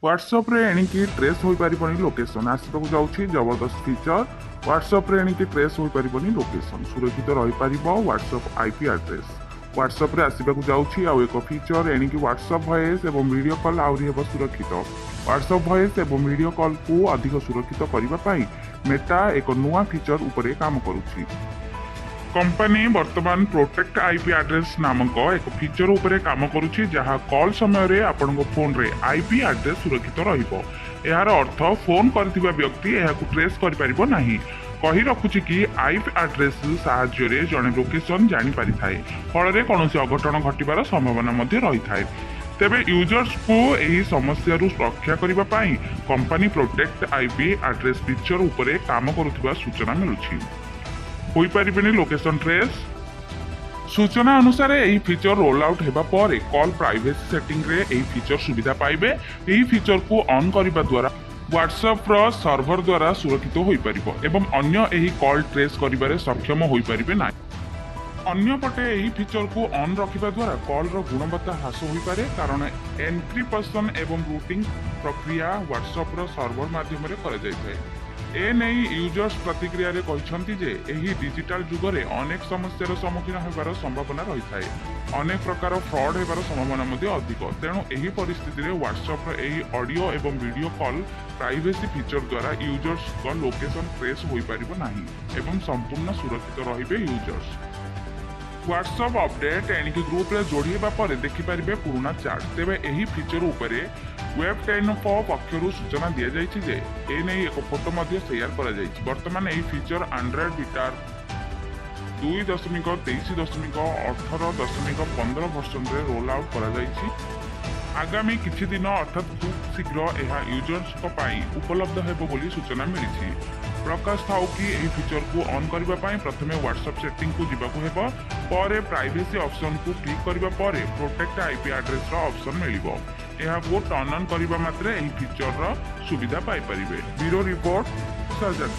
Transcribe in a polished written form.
WhatsApp रे एणिकी trace हो पारिबनी location आसबाक जाउछि जबरदस्त फीचर। WhatsApp रे एणिकी ट्रेस हो पारिबनी लोकेशन सुरक्षित रहि पारिबो WhatsApp IP एड्रेस। WhatsApp रे आसबाक जाउछि आउ एक फीचर एणिकी WhatsApp वॉइस एवं वीडियो कॉल आउरी हेबो सुरक्षित। WhatsApp वॉइस एवं वीडियो कॉल को अधिक सुरक्षित करिबा पई मेटा एक नुआ फीचर उपरे काम करूछि। कंपनी वर्तमान प्रोटेक्ट आईपी एड्रेस नामक एक फीचर उपरे काम करुछि जहाँ कॉल समय रे आपन फोन रे आईपी एड्रेस सुरक्षित रहिबो। यार अर्थ फोन करथिबा व्यक्ति एहाकु ट्रेस करि परिबो नाही। कहि रखुछि कि आईपी एड्रेस साहाय्य रे जणे लोकेशन जानि पारि थाए फल रे कोनोसी अघटन घटिबार संभावना मध्ये रहि थाए। तेबे यूजर्स को एही समस्या रु रक्षा करिबा पई company protect IP address feature उपरे काम करुथिबा सूचना मिलुछि। होई पारिबेनी लोकेशन ट्रेस। सूचना अनुसार यही फीचर रोल आउट हेबा परे कॉल प्राइवेसी सेटिंग रे यही फीचर सुविधा पाइबे। यही फीचर को ऑन करिबा द्वारा WhatsApp रो सर्वर द्वारा सुरक्षित होई पारिबो एवं अन्य यही कॉल ट्रेस करिबारे सक्षम होई पारिबे ना। अन्य पटे यही फीचर को ऑन रखिबा द्वारा कॉल रो गुणवत्ता ह्रास होई पारे कारण एनक्रिप्शन एवं रूटिंग प्रक्रिया WhatsApp रो सर्वर माध्यम रे करा जाय थाए। ए नहीं यूजर्स प्रतिक्रिया रे कहछंती जे एही डिजिटल जुग रे अनेक समस्यार सम्मुखीन होबार संभावना रही थाए। अनेक प्रकार फ्रॉड हेबार संभावना मध्ये अधिक। तेणु एही परिस्थिति रे WhatsApp रो एही ऑडियो एवं वीडियो कॉल प्राइवेसी फीचर द्वारा यूजर्स को लोकेशन ट्रेस होई पारिबो नाही एवं संपूर्ण सुरक्षित रहिबे यूजर्स। WhatsApp अपडेट एणिकी ग्रुप रे जोड़ीबा परे देखि पारिबे पुराना चार्ट। तेबे एही फीचर उपरे वेब 10 पक्षरु सूचना दिया जायछि जे ए नै एक फोटो मध्ये शेयर करा जायछि। वर्तमान एही फीचर एंड्रॉइड बीटा 2.23.18.15 वर्जन रे रोल आउट करा जायछि। आगामी किछि दिन अर्थात खूब शीघ्र यह यूजर्स को पाई उपलब्ध हेबो बोली सूचना मिलिछि। प्रकाश थाउ कि एही फीचर को ऑन करिबा पाई प्रथमे WhatsApp सेटिंग को जिबाकु हेबो परे प्राइवेसी ऑप्शन को क्लिक करिबा परे प्रोटेक्ट आईपी एड्रेस रो ऑप्शन मिलिबो। यह को टर्न ऑन करिबा मात्रे एही फीचर रो सुविधा पाई परिबे। Bureau report sajag।